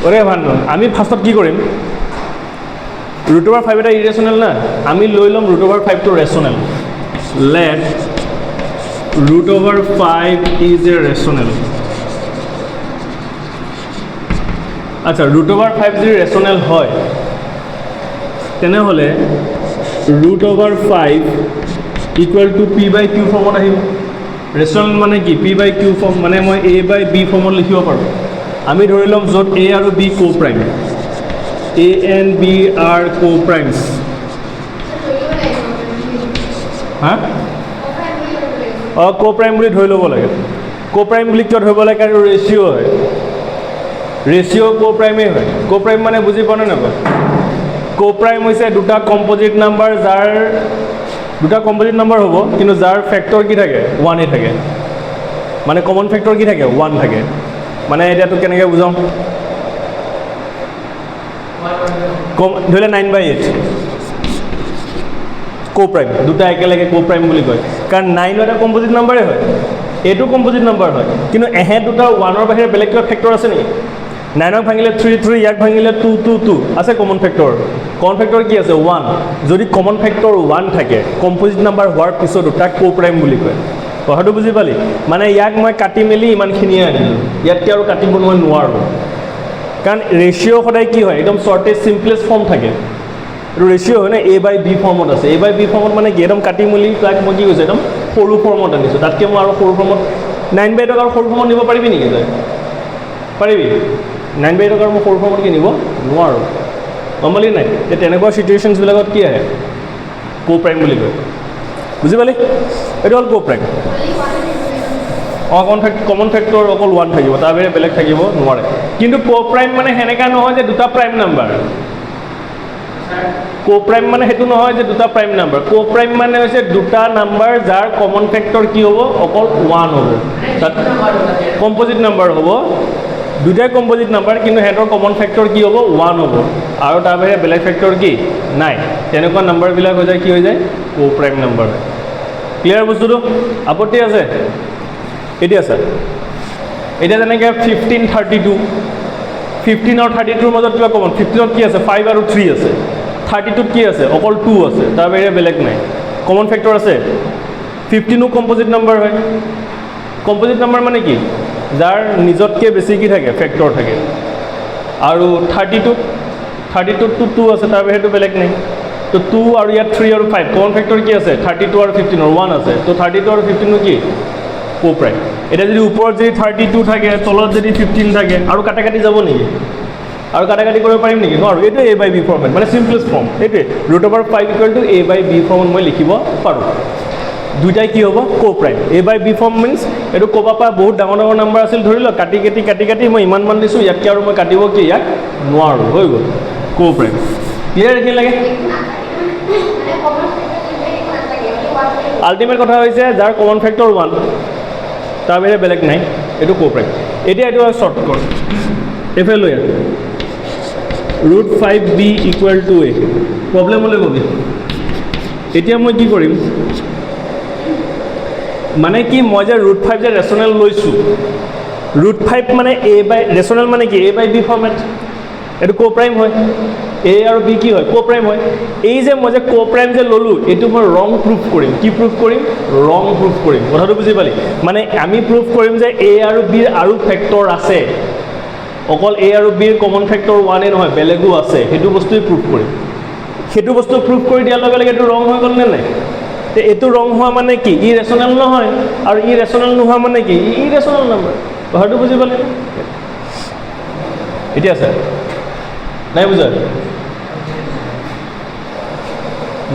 ওৰে ভান্ডু আমি ফাৰ্স্টত কি কৰিম √5 এটা ইৰেচনেল না আমি লৈ লম √5 টো rational let √5 is a rational আচ্ছা √5 যদি ৰেচনেল হয় তেনেহলে √5 ইকুয়াল টু p/q ফৰ্মত আহিব ৰেচনেল মানে কি p/q ফৰ্ম মানে মই a/b ফৰ্মত লিখিব পাৰো আমি ধৰি লম যত a আৰু b কো-প্ৰাইম a and b are co-primes হা co-prime বুলি ধৰি ল'ব লাগে co-prime বুলি কিয় ধৰিব লাগে কাৰণ ৰেচিও হয় ৰেচিও co-prime হয় co-prime মানে বুজি পোৱা নাই co-prime হৈছে দুটা কম্পোজিট নাম্বাৰ যাৰ দুটা কম্পোজিট নাম্বাৰ হ'ব কিন্তু যাৰ ফ্যাক্টৰ কি থাকে 1 এ থাকে মানে কমন ফ্যাক্টৰ কি থাকে 1 থাকে মানে এটাটো কেনেকৈ বুজাম ধৰিলে 9/8 co-prime দুটা একেলগে co-prime বুলি কয় কাৰণ 9 এটা কম্পোজিট নাম্বাৰে হয় এটো কম্পোজিট নাম্বাৰ হয় কিন্তু এহে দুটা 1 ৰ বাহিৰে বেলেগ কিবা ফ্যাক্টৰ আছে নেকি 9 ক ভাঙিলে 3 3 ইয়াক ভাঙিলে 2 2 2 আছে কমন ফ্যাক্টৰ কি আছে 1 যদি কমন ফ্যাক্টৰ 1 থাকে কম্পোজিট নাম্বাৰ হোৱাৰ পিছত দুটা co-prime বুলি কয় কথাটো বুজি পালি মানে ইয়াক মই কাটি মেলি ইমানখিনিয়ে আনিলো ইয়াতকে আৰু কাটিব মই নোৱাৰো কাৰণ ৰেচিও সদায় কি হয় একদম শৰ্টেজ সিম্পলেস্ট ফৰ্ম থাকে আৰু ৰেচিও হয় না a/b ফর্মত আছে a/b ফর্মত মানে কি একদম কাটি মেলি তাক মই কি কৈছে একদম সৰু ফৰ্মত আনিছো তাতকে মই আৰু সৰু ফৰ্মত 9/8 আৰু সৰু ফৰ্মত নিব পাৰিবি নেকি তই পাৰিবি 9/8 আৰু মই সৰু ফৰ্মত কি নিব নোৱাৰো নৰ্মালি নাই তেনেকুৱা সিচুৱেশনছ বিলাকত কি আহে co-prime বুলি কয় বুজি পালি এটো হল co-prime কমন ফ্যাক্টৰ অকল 1 থাকিব তাৰ বাহিৰে বেলেগ থাকিব নোৱাৰে কিন্তু co-prime মানে হেনেকা নহয় যে দুটা প্ৰাইম নাম্বাৰ co-prime মানে হেতু নহয় যে দুটা প্ৰাইম নাম্বাৰ co-prime মানে হৈছে দুটা নাম্বাৰ যাৰ কমন ফ্যাক্টৰ কি হ'ব অকল 1 হ'ব তাত কম্পোজিট নাম্বাৰ হ'ব দুটাই কম্পোজিট নাম্বাৰ কিন্তু হেতৰ কমন ফ্যাক্টৰ কি হ'ব 1 হ'ব আৰু তাৰ বাহিৰে বেলেগ ফ্যাক্টৰ কি নাই তেনেকুৱা নাম্বাৰ বিলাক হৈ যায় কি হৈ যায় co-prime নাম্বাৰ ক্লিয়াৰ বস্তুটো আপত্তি আছে এতিয়া স্যাৰ এটা যেনেকৈ 15 32 15 আৰু 32 ৰ মাজত কিবা কমন 15 ত কি আছে 5 আৰু 3 আছে 32 ত কি আছে অকল 2 আছে তাৰ বাহিৰে বেলেগ নাই কমন ফ্যাক্টৰ আছে 15 ও কম্পোজিট নাম্বাৰ হয় কম্পোজিট নাম্বাৰ মানে কি যাৰ নিজতকে বেছি কি থাকে ফ্যাক্টৰ থাকে আৰু 32 ত 2 আছে তাৰ বাহিৰে বেলেগ নাই তো 2 আৰু ইয়াত 3 আৰু 5 কমন ফ্যাক্টৰ কি আছে 32 আৰু 15 ৰ 1 আছে তো 32 আৰু 15 নো কি co-prime এটা যদি উপৰত যদি 32 থাকে তলত যদি 15 থাকে আৰু কাটাকাটি যাব নেকি আৰু কাটাকাটি কৰিব পাৰিম নেকি নোৱাৰো এটো a/b ফৰ্মেট মানে সিম্পলেস্ট ফৰ্ম এটো √5 = a/b ফৰ্মত মই লিখিব পাৰো দুইটাই কি হ'ব co-prime a/b ফৰ্ম মিন্স এটো কোবা পা বহুত ডাঙৰ ডাঙৰ নাম্বাৰ আছিল ধৰি ল কাটি মই ইমান মান দিছো ইয়াতকে আৰু মই কাটিব কি ইয়াক নোৱাৰো হৈ গ'ল co-prime ক্লিয়াৰ দেখি লাগে আল্টিমেট কথা হৈছে যাৰ কমন ফ্যাক্টৰ 1 তাৰ বাহিৰে বেলেগ নাই এটো co-prime এতিয়া এটো শৰ্ট কৰ এফে লৈ √5b = a প্ৰবলেম হলে কবি এতিয়া মই কি কৰিম মানে কি মই যে √5 যে ৰেচনেল লৈছো √5 মানে ৰেচনেল মানে কি a/b ফৰ্মেট এটো co-prime হয় a আৰু b কি হয় co-prime হয় এই যে মই যে co-prime যে ললো এটো মই ৰং প্ৰুফ কৰিম কি প্ৰুফ কৰিম ৰং প্ৰুফ কৰিম কথাটো বুজি পালি মানে আমি প্ৰুফ কৰিম যে a আৰু b আৰু ফ্যাক্টৰ আছে অকল a আৰু b ৰ কমন ফ্যাক্টৰ 1 এ নহয় বেলেগো আছে হেতু বস্তুই প্ৰুফ কৰিম হেতু বস্তু প্ৰুফ কৰি দিয়াৰ লগে লগে এটো ৰং হৈ গল নে নাই তে এটো ৰং হোৱা মানে কি ই ৰেচনেল নহয় আৰু ই ৰেচনেল নোহোৱা মানে কি ই ৰেচনেল নাম্বাৰ কথাটো বুজি পালি এতিয়া স্যাৰ নাই বুঝা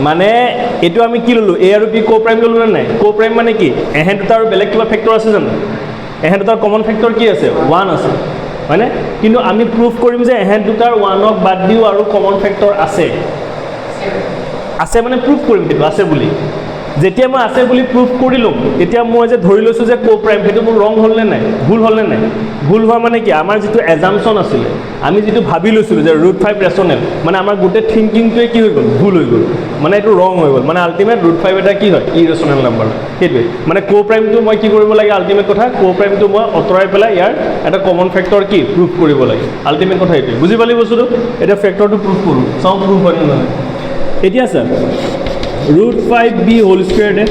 মানে এটো আমি কি ললো a আৰু b co-prime ললো না নাই co-prime মানে কি এহেন দুটা আৰু বেলেগ কিবা ফ্যাক্টৰ আছে জানো এহেন দুটাৰ কমন ফ্যাক্টৰ কি আছে 1 আছে হয়নে কিন্তু আমি প্ৰুফ কৰিম যে এহেন দুটাৰ 1 ক বাদ দিও আৰু কমন ফ্যাক্টৰ আছে মানে প্ৰুফ কৰিম কিন্তু আছে বুলি যেতিয়া মই আছে বুলি প্ৰুভ কৰিলোঁ তেতিয়া মই যে ধৰি লৈছোঁ যে কো প্ৰাইম সেইটো মোৰ ৰং হ'লনে নাই ভুল হ'লনে নাই ভুল হোৱা মানে কি আমাৰ যিটো এজাম্পশ্যন আছিলে আমি যিটো ভাবি লৈছিলোঁ যে √5 ৰেচনেল মানে আমাৰ গোটেই থিংকিংটোৱে কি হৈ গ'ল ভুল হৈ গ'ল মানে এইটো ৰং হৈ গ'ল মানে আল্টিমেট √5 এটা কি হয় ইৰেচনেল নাম্বাৰ সেইটোৱে মানে কো প্ৰাইমটো মই কি কৰিব লাগে আল্টিমেট কথা কো প্ৰাইমটো মই আঁতৰাই পেলাই ইয়াৰ এটা কমন ফেক্টৰ কি প্ৰুভ কৰিব লাগে আল্টিমেট কথা এইটোৱে বুজি পালি বস্তুটো এতিয়া ফেক্টৰটো প্ৰুভ কৰোঁ চাওঁ প্ৰুভ হয় নে নহয় এতিয়া স্যাৰ √5b হোল স্কোয়াৰ দে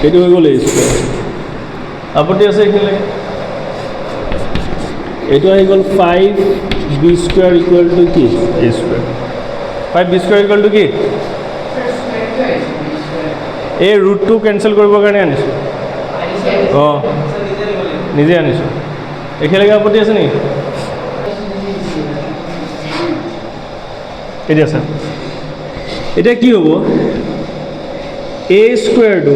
এইটো হৈ গ'ল a স্কোয়াৰ আপত্তি আছে এইখিনিলৈকে এইটো আহি গ'ল 5b স্কোয়াৰ ইকুৱেল টু কি a square 5b square equal to কি এই ৰুটটো কেনচেল কৰিবৰ কাৰণে আনিছোঁ অঁ নিজে আনিছোঁ এইখিনিলৈকে আপত্তি আছে নেকি এতিয়া স্যাৰ এতিয়া কি হ'ব a স্কোয়াৰটো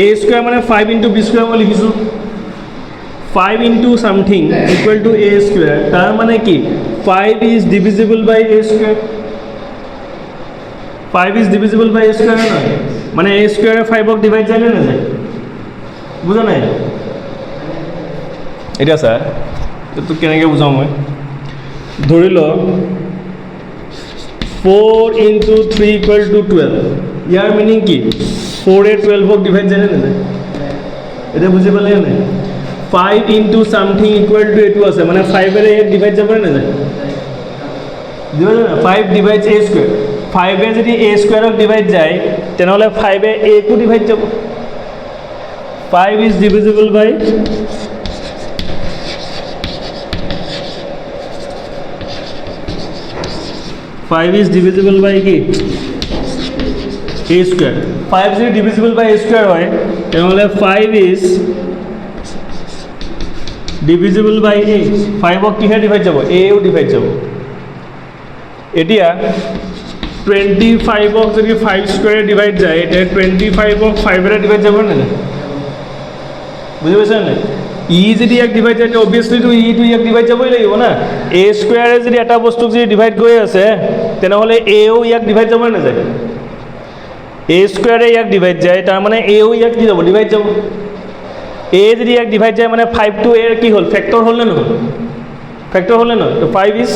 a স্কোয়াৰ মানে 5 ইনটু b স্কোয়াৰ মই লিখিছোঁ 5 into something equal to a square তাৰ মানে কি 5 is divisible by a square 5 is divisible by a square নহয় মানে a স্কোয়াৰে 5ক ডিভাইড যায় নে নাযায় বুজা নাই এতিয়া স্যাৰ এইটো কেনেকৈ বুজাওঁ মই ধৰি ল 4 into 3 equal to 12 year meaning কি 4 12ক ডিভাইড যায় নে নাযায় এতিয়া বুজি পালে নাই 5 ইনটু সামথিং ইকুৱেল টু এইটো আছে মানে 5 এ ডিভাইড যাব নে নাযায় বুজি পালে না 5 ডিভাইডস a স্কোয়াৰ 5 এ যদি a স্কোয়াৰক ডিভাইড যায় তেনেহ'লে 5 এ a কো ডিভাইড যাব 5 is divisible by 5 is divisible by কি a square 5 যদি divisible by a square হয় তাহলে 5 is divisible by a 5ক কিহে ডিভাইড যাব a ও ডিভাইড যাব এতিয়া 25ক যদি 5 স্কয়ারে ডিভাইড যায় এটা 25ক 5 এৰে ডিভাইড যাব না বুজি পাইছা না ই যদি এক ডিভাইড যায় অবভিয়াসলি তো ই টু এক ডিভাইড যাবই লাগিব না a স্কয়ারে যদি এটা বস্তু যদি ডিভাইড গৈ আছে তেনেহলে a ও ইয়াক ডিভাইড যাব না যায় a স্কয়ারে ইয়াক ডিভাইড যায় তাৰ মানে a ও ইয়াক কি যাব ডিভাইড যাব a যদি ইয়াক ডিভাইড যায় মানে 5 টু a এর কি হল ফ্যাক্টর হল না ফ্যাক্টর হল না তো 5 ইজ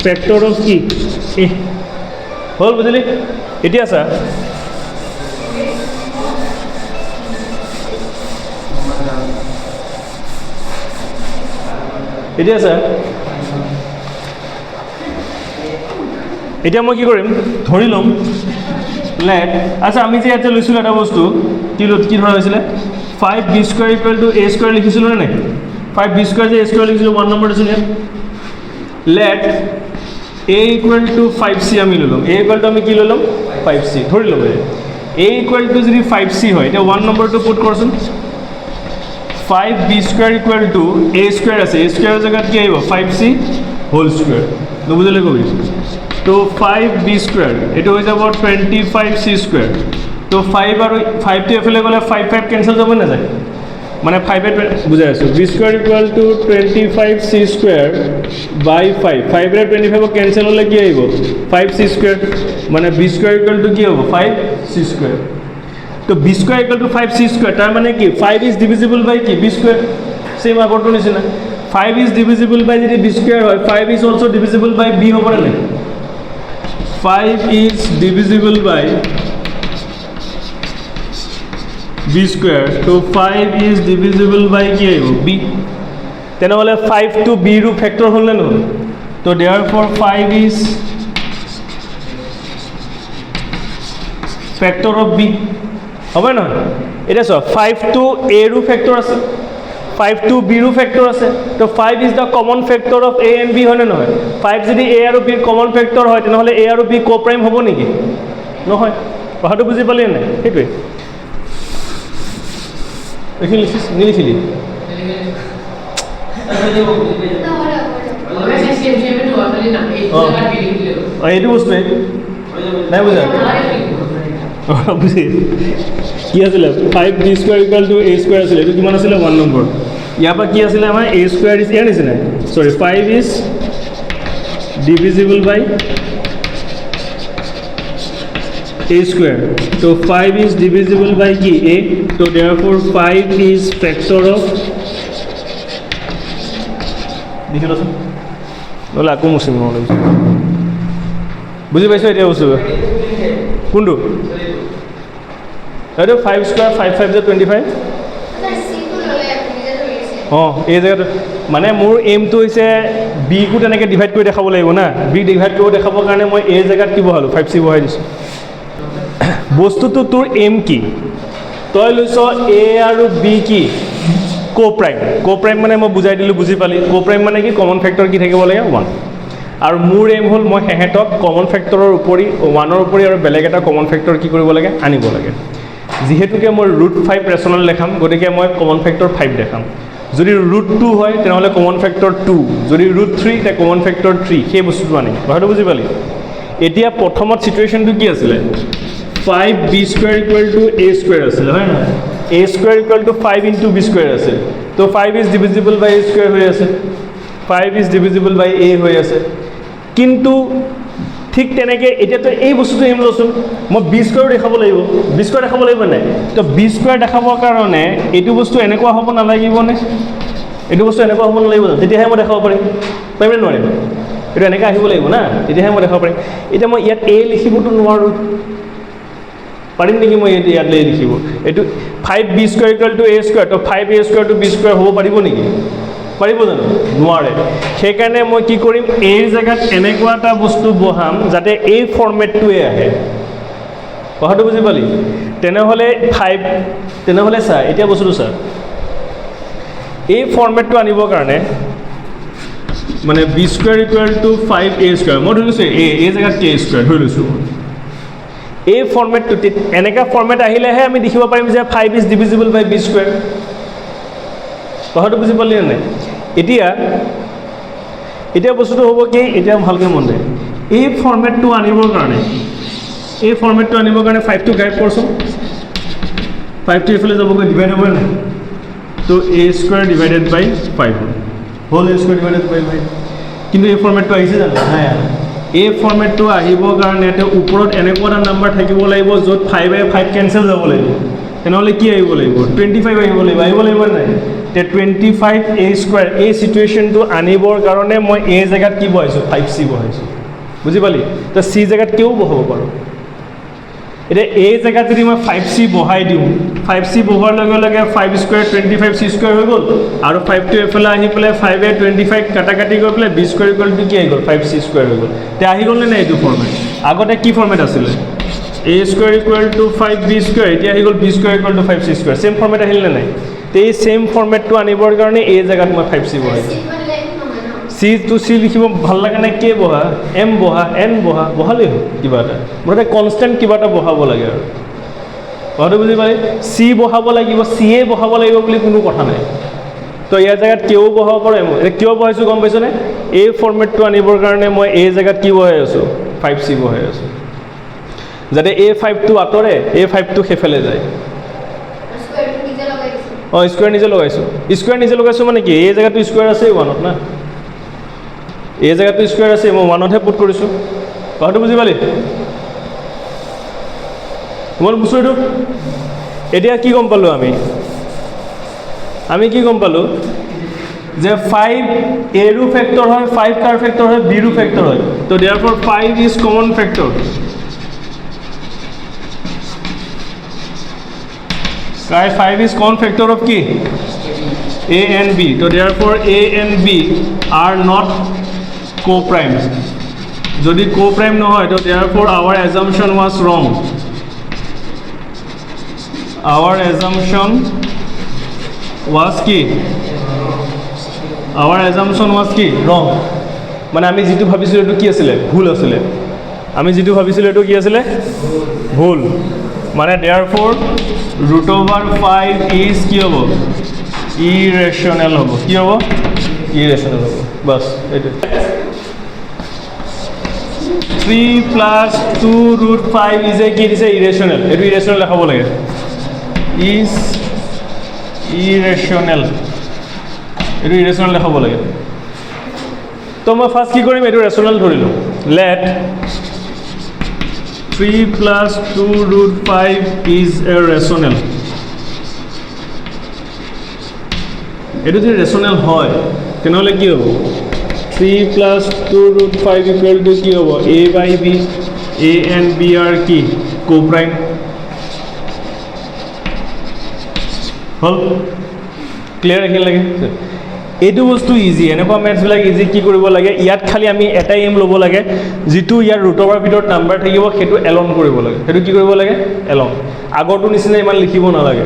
ফ্যাক্টর অফ কি a হল বুঝলি এতিয়া স্যার এতিয়া স্যার এতিয়া মই কি কৰিম ধৰি লম লেট আচ্ছা আমি যে ইয়াতে লৈছিলোঁ এটা বস্তু কি ধৰা হৈছিলে 5b square equal to a square লিখিছিলোঁ নে নাই 5b স্কয়াৰ যে a স্কয়াৰ লিখিছিলোঁ 1 নম্বৰ আছে ইয়াত late a equal to 5c আমি ললোঁ a ইকুৱেল টু আমি কি ললোঁ 5c ধৰি লম a ইকুৱেল টু যদি 5c হয় এতিয়া 1 নম্বৰটো পুট কৰচোন 5b square equal to a square আছে a স্কয়াৰৰ জায়গাত কি আহিব 5c হোল স্কয়াৰ নুবুজিলে কবি তো 5b স্কয়াৰ এটো হৈ যাব 25c স্কয়াৰ তো 5 আৰু 5 টো এফালে গলে 5 5 কেনসেল যাব না যায় মানে 5 এ বুঝাই আছো b square equal to 25c square by 5 5 এৰ 25 কেনসেল হলে কি আহিব 5c স্কয়াৰ মানে b স্কয়াৰ ইকুৱেল টু কি হ'ব 5c স্কয়াৰ তো b square equal two 5c square তাৰ মানে কি 5 ইজ ডিভিজিবল বাই কি b স্কয়াৰ সেম আগৰটো নিচিনা 5 ইজ ডিভিজিবল বাই যদি b স্কয়াৰ হয় 5 is also divisible by b হ'ব না 5 is divisible by b square so 5 is divisible by কি আহিব b তেনেহলে 5 to b ৰ ফ্যাক্টৰ হল না তো therefore 5 is factor of b হবে না এটা সব 5 to a ৰ ফ্যাক্টৰ আছে 5 to b ৰ ফ্যাক্টৰ আছে তো 5 is the common factor of a and b হয় না নহয় 5 যদি a আৰু b ৰ common factor হয় তেনেহলে a আৰু b co-prime হ'ব নেকি নহয় কথাটো বুজি পালি নাই সেইটোৱে দেখি লিখিলি এইটো বস্তুৱে নাই বুজা বুজি কি আছিলে 5b square equal to a square আছিলে এইটো কিমান আছিলে 1 নম্বৰ ইয়াৰ পৰা কি আছিলে আমাৰ a স্কোয়াৰ ইজ ইয়াৰ নিচিনা sorry 5 is divisible by a square. So 5 is divisible by ki a. So therefore 5 is factor of. দেখি লচোন নহ'লে আকৌ মুচিম নহ'লে বুজি পাইছোঁ এতিয়া বস্তু কোনটো এইটো 5 স্কোয়াৰ 5 5 যে 25 অঁ এই জেগাত মানে মোৰ এইমটো হৈছে বিকো তেনেকৈ ডিভাইড কৰি দেখাব লাগিব না বি ডিভাইড কৰি দেখাবৰ কাৰণে মই এই জেগাত কি বহালোঁ 5c বহাই দিছোঁ বস্তুটো তোৰ এম কি তই লৈছ এ আৰু বি কি কোপ্ৰাইম মানে মই বুজাই দিলোঁ বুজি পালি কোপ্ৰাইম মানে কি কমন ফেক্টৰ কি থাকিব লাগে 1 আৰু মোৰ এম হ'ল মই সিহঁতক কমন ফেক্টৰৰ উপৰি 1ৰ উপৰি আৰু বেলেগ এটা কমন ফেক্টৰ কি কৰিব লাগে আনিব লাগে যিহেতুকে মই √5 ৰেচনেল দেখাম গতিকে মই কমন ফেক্টৰ 5 দেখাম যদি √2 হয় তেনেহ'লে কমন ফেক্টৰ 2 যদি √3 তে কমন ফেক্টৰ 3 সেই বস্তুটো আনিম কথাটো বুজি পালি এতিয়া প্ৰথমত সিচুৱেশ্যনটো কি আছিলে 5b square equal to a square আছিল হয় না a square equal to 5 into b square আছিল তো 5 is divisible by a square হৈ আছে 5 is divisible by a হৈ আছে কিন্তু ঠিক তেনেকৈ এতিয়াতো এই বস্তুটো এম লচোন মই b square দেখাব লাগিব b square দেখাব লাগিব নাই তো b square দেখাবৰ কাৰণে এইটো বস্তু এনেকুৱা হ'ব নালাগিবনে এইটো বস্তু এনেকুৱা হ'ব নালাগিব তেতিয়াহে মই দেখাব পাৰিম পাৰিম নোৱাৰিম এইটো এনেকৈ আহিব লাগিব না তেতিয়াহে মই দেখাব পাৰিম এতিয়া মই ইয়াত a লিখিবতো নোৱাৰোঁ পাৰিম নেকি মই ইয়াত লিখিব এইটো 5b square equal to a square তো 5a square to b square হ'ব পাৰিব নেকি পাৰিব জানো নোৱাৰে সেইকাৰণে মই কি কৰিম এই জেগাত এনেকুৱা এটা বস্তু বহাম যাতে এই ফৰ্মেটটোৱে আহে কথাটো বুজি পালি তেনেহ'লে 5 তেনেহ'লে চা এতিয়া বস্তুটো চা এই ফৰ্মেটটো আনিবৰ কাৰণে মানে b square equal to 5a square মই ধৰি লৈছোঁ এই জেগাত k square ধৰি লৈছোঁ এই ফৰ্মেটটো এনেকা ফৰ্মেট আহিলেহে আমি দেখিব পাৰিম যে 5 is divisible by b square কথাটো বুজি পালি নাই এতিয়া বস্তুটো হ'ব কি এতিয়া ভালকৈ মন দে এই ফৰ্মেটটো আনিবৰ কাৰণে 5টো গাইড কৰচোন 5টো এইফালে যাবগৈ ডিভাইড হ'ব নাই তো a square divided by 5 whole a square divided by 5 কিন্তু এই ফৰ্মেটটো আহিছে জানো নাই এই ফৰ্মেটটো আহিবৰ কাৰণে এটা ওপৰত এনেকুৱা এটা নাম্বাৰ থাকিব লাগিব য'ত 5/5 কেনসেল যাব লাগিব তেনেহ'লে কি আহিব লাগিব 25 আহিব লাগিব নাই তে 25a স্কোয়াৰ এই সিচুৱেশ্যনটো আনিবৰ কাৰণে মই এই জেগাত কি বহাইছোঁ 5c বহাইছোঁ বুজি পালি তো c জেগাত কেও বহাব পাৰোঁ এতিয়া এই জেগাত যদি মই 5c বহাই দিওঁ 5c বহোৱাৰ লগে লগে 5 স্কোয়াৰ 25c স্কোয়াৰ হৈ গ'ল আৰু 5টো এফালে আহি পেলাই 5 25 কাটাকাটি গৈ পেলাই b স্কোয়াৰ ইকুৱেল টু কি আহি গ'ল 5c স্কোয়াৰ হৈ গ'ল তে আহি গ'ল নে নাই এইটো ফৰ্মেট আগতে কি ফৰ্মেট আছিলে a square equal to 5b square এতিয়া আহি গ'ল b square equal to 5c square same format আহিল নে নাই তে এই সেম ফৰ্মেটটো আনিবৰ কাৰণে এই জেগাত মই 5c বহাইছোঁ c to c লিখিব ভাল লাগে নাই কে বহা m বহা n বহা বহালেই হ'ল কিবা এটা মুঠতে কনষ্টেণ্ট কিবা এটা বহাব লাগে আৰু কথাটো বুজি পালি c বহাব লাগিব c এ বহাব লাগিব বুলি কোনো কথা নাই তো ইয়াৰ জেগাত কেও বহাব পাৰোঁ এম কিয় বহাইছোঁ গম পাইছনে এই ফৰ্মেটটো আনিবৰ কাৰণে মই এই জেগাত কি বহাই আছোঁ 5c বহাই আছোঁ যাতে এই 5টো আঁতৰে এই 5টো সেইফালে যায় অঁ স্কোয়াৰ নিজে লগাইছোঁ মানে কি এই জেগাটো স্কোয়াৰ আছে 1ত না এই জেগাটো স্কোয়াৰ আছে মই 1তহে পুট কৰিছোঁ কথাটো বুজি পালি মই বুজিছোঁ এইটো এতিয়া কি গম পালোঁ আমি কি গম পালোঁ যে 5 a ৰো ফেক্টৰ হয় 5 কাৰ ফেক্টৰ হয় b ৰো ফেক্টৰ হয় তো therefore 5 is common factor right 5 is common factor of কি a and b so therefore a and b are not co-prime যদি co-prime নহয় তো therefore our assumption was wrong wrong মানে আমি যেটো ভাবিছিলো এটো কি আছিল ভুল মানে therefore √5 is কি হ'ব irrational হ'ব বাস এটা 3 plus 2√5 is a কি দিছে irrational এটো irrational লেখাব লাগে is irrational এইটো ইৰেশ্যনেল দেখাব লাগে তো মই ফাৰ্ষ্ট কি কৰিম এইটো ৰেশ্যনেল ধৰিলোঁ লেট 3 + 2√5 ইজ এ ৰেশ্যনেল এইটো যদি ৰেশ্যনেল হয় তেনেহ'লে কি হ'ব 3 + 2√5 = কি হ'ব a/b a and b are কি কোপ্ৰাইম হ'ল ক্লিয়াৰ ৰাখিব লাগে এইটো বস্তু ইজি এনেকুৱা মেথছবিলাক ইজি কি কৰিব লাগে ইয়াত খালি আমি এটাই এম ল'ব লাগে যিটো ইয়াৰ ৰুট অভাৰ ভিতৰত নাম্বাৰ থাকিব সেইটো এলন কৰিব লাগে সেইটো কি কৰিব লাগে এলন আগৰটো নিচিনা ইমান লিখিব নালাগে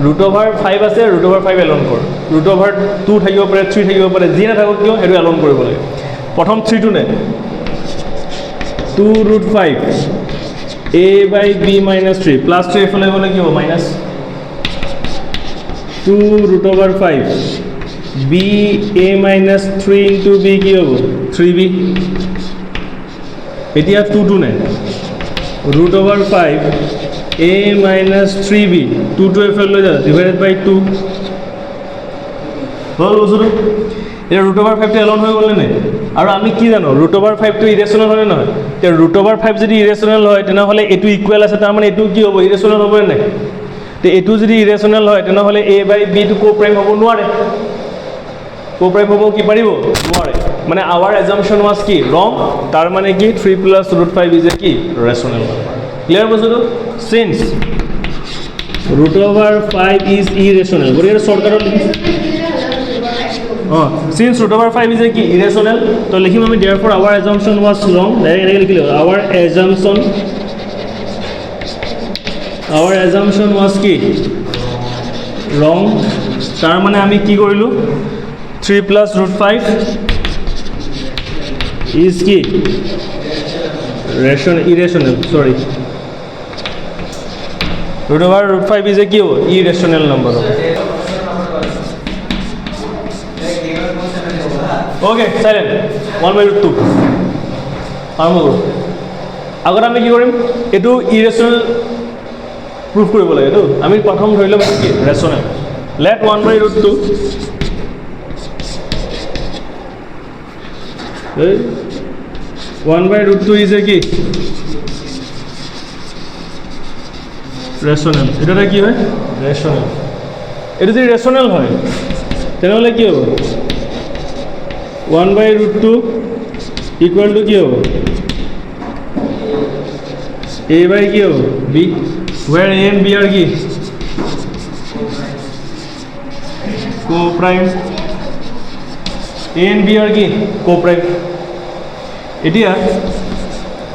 ৰুট অভাৰ 5 আছে ৰুট অভাৰ 5 এলন কৰ ৰুট অভাৰ 2 থাকিব পাৰে 3 থাকিব পাৰে যি নাথাকক কিয় সেইটো এলন কৰিব লাগে প্ৰথম 3 টো নে 2√5 a/b - 3 প্লাছ 3 এফালে গ'লে কি হ'ব minus 2√5 b a - 3 into b কি হ'ব 3b এতিয়া 2 টো নে √5 a - 3b 2 টো এফালে লৈ যা ডিভাইডেড বাই 2 হ'ল বস্তুটো এতিয়া √5 টো এলন হৈ গ'লে নে আৰু আমি কি জানো √5 টো ইৰেশ্যনেল হয় নহয় এতিয়া √5 যদি ইৰেশ্যনেল হয় তেনেহ'লে এইটো ইকুৱেল আছে তাৰমানে এইটো কি হ'ব ইৰেশ্যনেল হ'ব নে তে এইটো যদি ইৰেশ্যনেল হয় তেনেহ'লে a/b টো কোপ্ৰাইম হ'ব নোৱাৰে কোপ্ৰাইম হ'ব কি পাৰিব নোৱাৰে মানে আৱাৰ এজাম্পশ্যন ৱাজ কি ৰং তাৰ মানে কি 3 + √5 ইজ এ কি ৰেশ্যনেল ক্লিয়াৰ বস্তুটো সিন্স √5 ইজ ইৰেশ্যনেল গতিকে শ্বৰ্টকাটত লিখিছোঁ since √5 is a key irrational তো লিখিম আমি therefore our assumption was wrong direct লিখিলো our assumption was কি wrong তার মানে আমি কি কৰিলো 3 + √5 is কি irrational sorry √5 is a কি irrational number ओके साइलेंट 1/√2 आरम्भ करूँ আগত আমি কি কৰিম এইটো ইৰেশ্যনেল প্ৰুফ কৰিব লাগে এইটো আমি প্ৰথম ধৰি ল'ম কি ৰেশ্যনেল লেট 1/√2 1/√2 ইজ এ কি ৰেশ্যনেল এটা কি হয় ৰেশ্যনেল এইটো যদি ৰেশ্যনেল হয় তেনেহ'লে কি হ'ব 1/√2 ইকুয়াল টু কি হবে a by কি হবে b where a and b are কি co-prime a and b are কি co-prime এতিয়া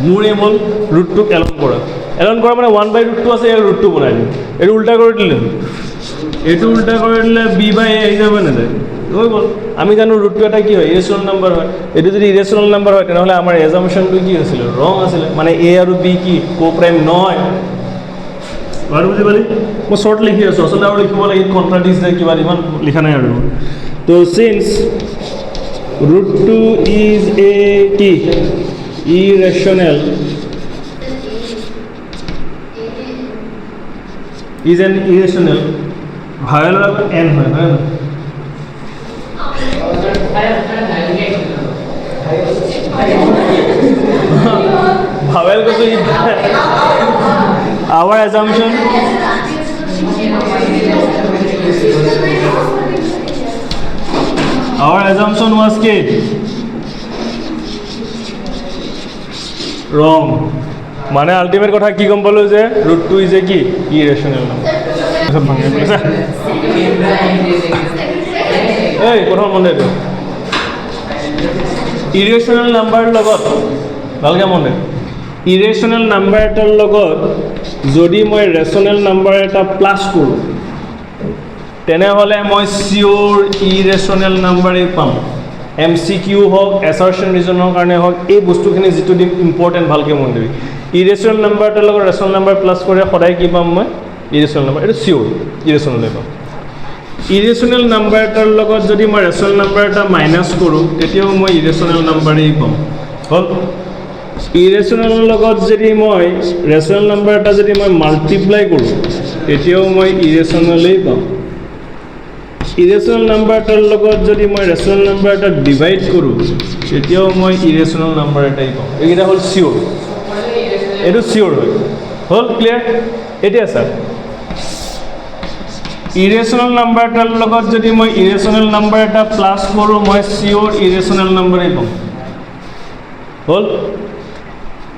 মোৰ এম হ'ল ৰুটটোক এলন কৰা মানে 1/√2 আছে ইয়াৰ ৰুটটো বনাই দিম এইটো উল্টা কৰি দিলে এইটো উল্টা কৰি দিলে b by a আহি যাব নাযায় হৈ গ'ল আমি জানো ৰুটটো এটা কি হয় ইৰেশ্যনেল নাম্বাৰ হয় এইটো যদি ইৰেশ্যনেল নাম্বাৰ হয় তেনেহ'লে আমাৰ এজাম্পশ্যনটো কি আছিল ৰং আছিলে মানে এ আৰু বি কি কোপ্ৰাইম নহয় বাৰু বুজি পালি মই শ্বৰ্ট লিখি আছোঁ আচলতে আৰু লিখিব লাগে কণ্ট্ৰাডিক্ট যায় কিবা ইমান লিখা নাই আৰু তো চিন্স √2 ইজ এ কি irrational is an irrational vowel n হয় না ভাৱেল কৈছো our assumption was কি wrong মানে আলটিমেট কথা কি গম পালো যে √2 ইজ এ কি ইৰেশ্যনেল নাম্বাৰ সব ভাঙে গৈছে এই প্ৰথম মনে দে ইৰেশ্যনেল নাম্বাৰ লগত ভালকে মনে ইৰেশ্যনেল নাম্বাৰ এটাৰ লগত যদি মই ৰেশ্যনেল নাম্বাৰ এটা প্লাছ কৰোঁ তেনেহ'লে মই চিঅ'ৰ ইৰেশ্যনেল নাম্বাৰেই পাম MCQ হওক এছাৰশ্যন ৰিজনৰ কাৰণে হওক এই বস্তুখিনি যিটো দিম ইম্পৰ্টেণ্ট ভালকৈ মন দিবি ইৰেশ্যনেল নাম্বাৰ এটাৰ লগত ৰেশ্যনেল নাম্বাৰ প্লাছ কৰি সদায় কি পাম মই ইৰেশ্যনেল নাম্বাৰ এইটো চিঅ'ৰ ইৰেশ্যনেলেই পাম ইৰেশ্যনেল নাম্বাৰ এটাৰ লগত যদি মই ৰেশ্যনেল নাম্বাৰ এটা মাইনাছ কৰোঁ তেতিয়াও মই ইৰেশ্যনেল নাম্বাৰেই পাম হ'ল ইৰেশ্যনেলৰ লগত যদি মই ৰেশ্যনেল নাম্বাৰ এটা যদি মই মাল্টিপ্লাই কৰোঁ তেতিয়াও মই ইৰেশ্যনেলেই পাম ইৰেচনেল নাম্বাৰ এটাৰ লগত যদি মই ৰেচনেল নাম্বাৰ এটা ডিভাইড কৰোঁ তেতিয়াও মই ইৰেচনেল নাম্বাৰ এটাই পাওঁ এইকেইটা হ'ল চিয়'ৰ এইটো চিয়'ৰ হয় হ'ল ক্লিয়াৰ এতিয়া ছাৰ ইৰেচনেল নাম্বাৰ এটাৰ লগত যদি মই ইৰেচনেল নাম্বাৰ এটা প্লাছ কৰোঁ মই চিয়'ৰ ইৰেচনেল নাম্বাৰেই পাম হ'ল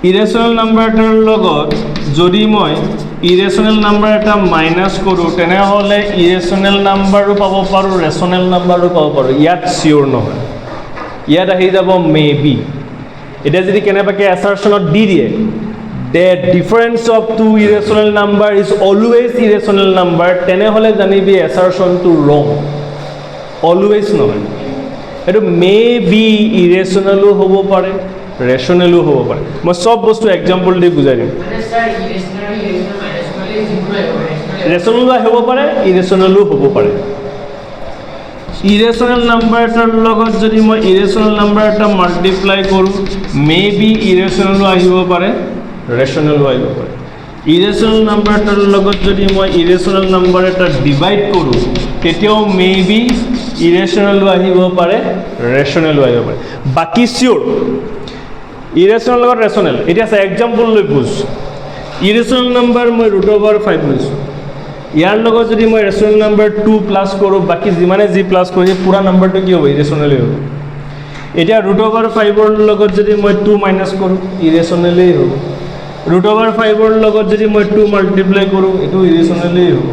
ইৰেচনেল নাম্বাৰ এটাৰ লগত যদি মই ইৰেচনেল নাম্বাৰ এটা মাইনাছ কৰোঁ তেনেহ'লে ইৰেচনেল নাম্বাৰো পাব পাৰোঁ ৰেচনেল নাম্বাৰো পাব পাৰোঁ ইয়াত চিয়'ৰ নহয় ইয়াত আহি যাব মে বি এতিয়া যদি কেনেবাকৈ এছাৰশ্যনত দি দিয়ে the difference of two irrational number is always irrational number তেনেহ'লে জানিবি assertionটো wrong always নহয় এইটো may be irrationalও হ'ব পাৰে rationalও হ'ব পাৰে মই সব বস্তু এক্সাম্পল দি বুজাই দিম rational হ'ব পাৰে irrationalও হ'ব পাৰে irrational number এটাৰ লগত যদি মই irrational number এটা মাল্টিপ্লাই কৰোঁ may be irrationalও আহিব পাৰে ৰেচনেল আহিব পাৰে ইৰেচনেল নাম্বাৰ এটাৰ লগত যদি মই ইৰেচনেল নাম্বাৰ এটা ডিভাইড কৰোঁ তেতিয়াও মে বি ইৰেচনেল আহিব পাৰে ৰেচনেল আহিব পাৰে বাকী চিয়'ৰ ইৰেচনেল লগত ৰেচনেল এতিয়া চা এক্সাম্পল লৈ বুজ ইৰেচনেল নাম্বাৰ মই √5 লৈছোঁ ইয়াৰ লগত যদি মই ৰেচনেল নাম্বাৰ 2 প্লাছ কৰোঁ বাকী যিমানে যি প্লাছ কৰোঁ পুৰা নাম্বাৰটো কি হ'ব ইৰেচনেলেই হ'ব এতিয়া √5ৰ লগত যদি মই 2 মাইনাছ কৰোঁ ইৰেচনেলেই হ'ব √5ৰ লগত যদি মই 2 মাল্টিপ্লাই কৰোঁ এইটো ইৰেচনেলেই হ'ব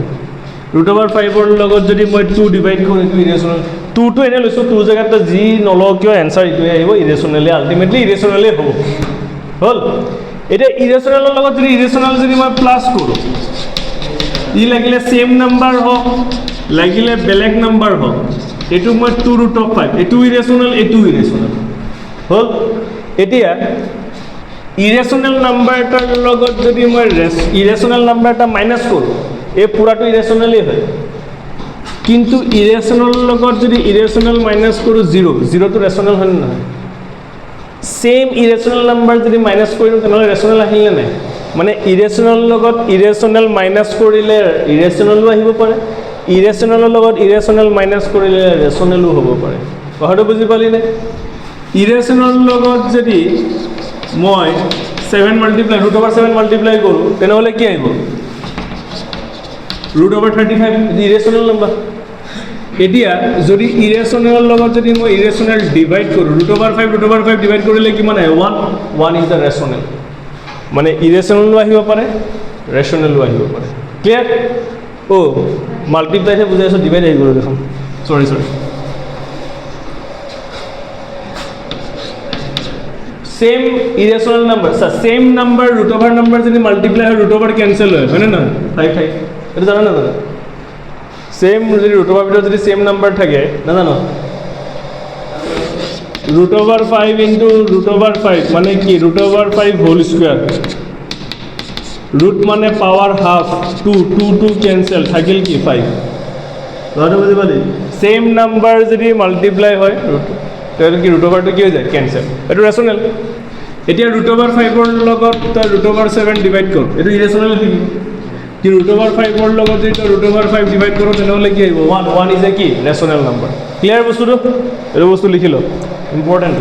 √5ৰ লগত যদি মই 2 ডিভাইড কৰোঁ এইটো ইৰেচনেল 2টো এনে লৈছোঁ 2 জেগাত যি নলওঁ কিয় এনচাৰ এইটোৱে আহিব ইৰেচনেলে আল্টিমেটলি ইৰেচনেলেই হ'ব হ'ল এতিয়া ইৰেচনেলৰ লগত যদি ইৰেচনেল যদি মই প্লাছ কৰোঁ ই লাগিলে ছেম নাম্বাৰ হওক লাগিলে বেলেগ নাম্বাৰ হওক এইটো মই 2√5 এইটো ইৰেচনেল এইটো ইৰেচনেল হ'ল এতিয়া ইৰেচনেল নাম্বাৰ এটাৰ লগত যদি মই ইৰেচনেল নাম্বাৰ এটা মাইনাছ কৰোঁ এই পুৰাটো ইৰেচনেলেই হয় কিন্তু ইৰেচনেলৰ লগত যদি ইৰেচনেল মাইনাছ কৰোঁ 0টো ৰেচনেল হয় নে নহয় ছেম ইৰেচনেল নাম্বাৰ যদি মাইনাছ কৰিলোঁ তেনেহ'লে ৰেচনেল আহিলে নাই মানে ইৰেচনেলৰ লগত ইৰেচনেল মাইনাছ কৰিলে ইৰেচনেলো আহিব পাৰে ইৰেচনেলৰ লগত ইৰেচনেল মাইনাছ কৰিলে ৰেচনেলো হ'ব পাৰে কথাটো বুজি পালি নে ইৰেচনেলৰ লগত যদি মই 7 মাল্টিপ্লাই √7 মাল্টিপ্লাই কৰোঁ তেনেহ'লে কি আহিব √35 ইৰেচনেল নাম্বাৰ এতিয়া যদি ইৰেচনেলৰ লগত যদি মই ইৰেচনেল ডিভাইড কৰোঁ √5 ডিভাইড কৰিলে কিমান আহে 1 ইজ দ্য ৰেচনেল মানে ইৰেচনেলো আহিব পাৰে ৰেচনেলো আহিব পাৰে ক্লিয়াৰ মাল্টিপ্লাইহে বুজাই আছোঁ ডিভাইড আহি গ'ল দেখোন চৰি same irrational number same number √over number যদি মাল্টিপ্লাই হয় √over কেনচেল হয়নে নহয় 5 এইটো জানা নাজানো সেম যদি √over ভিতৰত যদি সেম নাম্বাৰ থাকে নাজানো √5 ইনটু √5 মানে কি √5 হোল স্কয়াৰ ৰুট মানে পাৱাৰ হাফ 2 কেনসেল থাকিল কি 5 কথাটো বুজি পালি সেম নাম্বাৰ যদি মাল্টিপ্লাই হয় তাহলে কি √টো কি হৈ যায় কেনসেল এটো ৰেচনেল এতিয়া √5ৰ লগত √7 ডিভাইড কৰ এটো ইৰেচনেল থাকিব কি √5ৰ লগত যদি √5 ডিভাইড কৰ তেনেহলে কি আহিব 1 ইজ এ কি ৰেচনেল নাম্বাৰ ক্লিয়াৰ বস্তুটো এটো বস্তু লিখি ল ইম্পৰ্টেন্ট